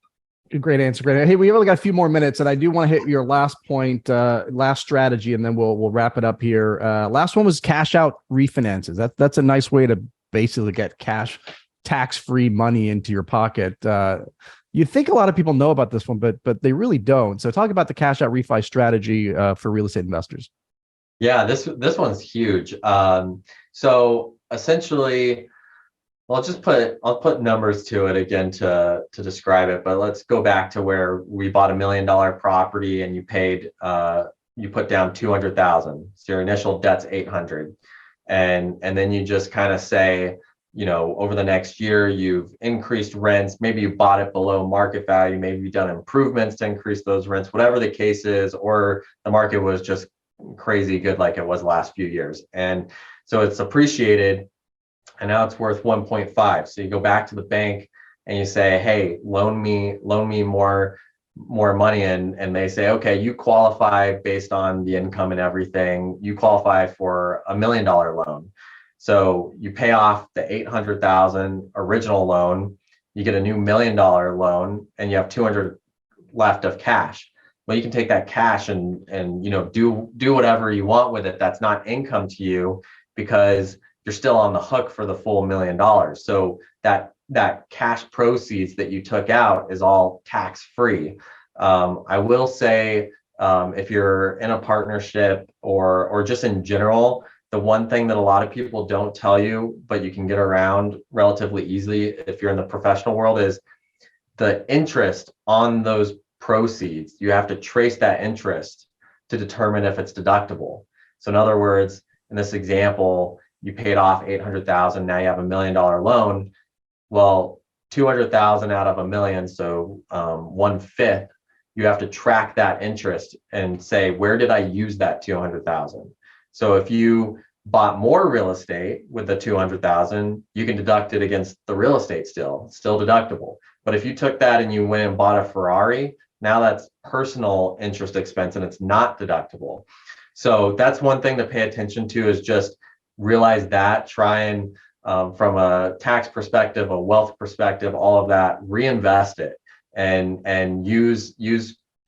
Great answer. Great. Hey, we only got a few more minutes, and I do want to hit your last point, last strategy, and then we'll wrap it up here. Last one was cash out refinances. That's a nice way to basically get cash, tax-free money into your pocket. You think a lot of people know about this one, but they really don't. So talk about the cash out refi strategy for real estate investors. Yeah, this one's huge. So essentially, I'll put numbers to it again to describe it, but let's go back to where we bought $1 million property and you put down 200,000. So your initial debt's 800. And then you just kind of say, over the next year, you've increased rents. Maybe you bought it below market value. Maybe you've done improvements to increase those rents, whatever the case is, or the market was just crazy good like it was the last few years. And so it's appreciated, and now it's worth 1.5. So you go back to the bank and you say, hey, loan me more more money in, and they say, okay, you qualify based on the income and everything. You qualify for $1 million loan. So you pay off the 800,000 original loan, you get a new $1 million loan, and you have 200 left of cash. Well, you can take that cash and do whatever you want with it. That's not income to you because you're still on the hook for the full $1 million. So that cash proceeds that you took out is all tax free. I will say, if you're in a partnership or just in general, the one thing that a lot of people don't tell you, but you can get around relatively easily if you're in the professional world, is the interest on those proceeds. You have to trace that interest to determine if it's deductible. So in other words, in this example, you paid off 800,000, now you have $1 million loan. Well, 200,000 out of $1 million, so 1/5, you have to track that interest and say, where did I use that 200,000? So if you bought more real estate with the 200,000, you can deduct it against the real estate still deductible. But if you took that and you went and bought a Ferrari, now that's personal interest expense and it's not deductible. So that's one thing to pay attention to, is just realize that, try and from a tax perspective, a wealth perspective, all of that, reinvest it and use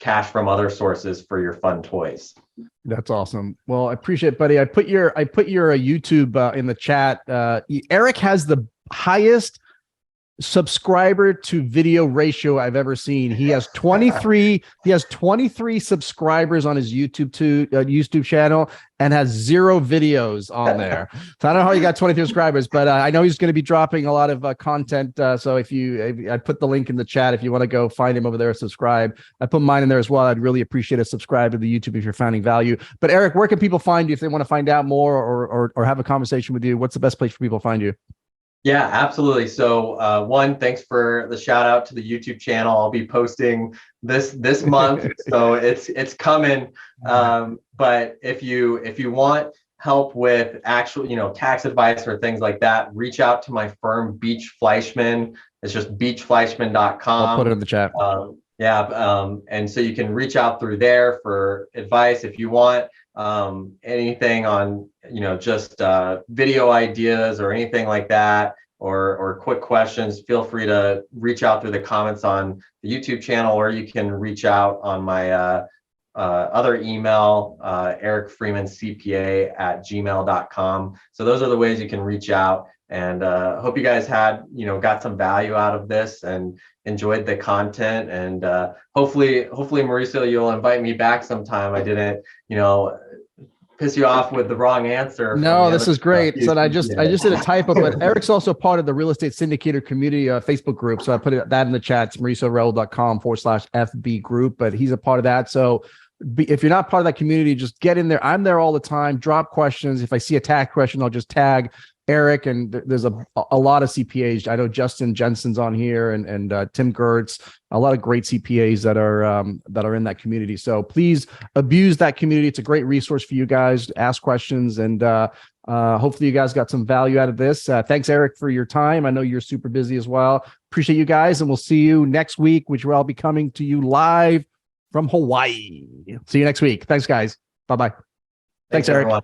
cash from other sources for your fun toys. That's awesome. Well, I appreciate it, buddy. I put your YouTube in the chat. Eric has the highest subscriber to video ratio I've ever seen. He has 23 subscribers on his YouTube channel and has 0 videos on there. So I don't know how he got 23 subscribers, but I know he's going to be dropping a lot of content. So if I put the link in the chat, if you want to go find him over there, subscribe. I put mine in there as well. I'd really appreciate a subscribe to the YouTube if you're finding value. But Eric, where can people find you if they want to find out more or have a conversation with you? What's the best place for people to find you? Yeah, absolutely. So one, thanks for the shout out to the YouTube channel. I'll be posting this month, so it's coming. But if you want help with actual tax advice or things like that, reach out to my firm, Beach Fleischman. It's just beachfleischman.com. I'll put it in the chat. And so you can reach out through there for advice if you want anything on just video ideas or anything like that, or quick questions. Feel free to reach out through the comments on the YouTube channel, or you can reach out on my other email, ericfreemancpa@gmail.com. So those are the ways you can reach out, and hope you guys had got some value out of this and enjoyed the content, and hopefully Mauricio, you'll invite me back sometime. I didn't piss you off with the wrong answer. No, this is great. So I just did a typo, but Eric's also part of the Real Estate Syndicator community Facebook group. So I put that in the chat. It's mauriciorauld.com/FB group, but he's a part of that. So if you're not part of that community, just get in there. I'm there all the time. Drop questions. If I see a tag question, I'll just tag Eric, and there's a lot of CPAs. I know Justin Jensen's on here, and Tim Gertz, a lot of great CPAs that are in that community. So please abuse that community. It's a great resource for you guys to ask questions, and hopefully you guys got some value out of this. Thanks, Eric, for your time. I know you're super busy as well. Appreciate you guys, and we'll see you next week, which will be coming to you live from Hawaii. See you next week. Thanks, guys. Bye-bye. Thanks, Eric. Everyone.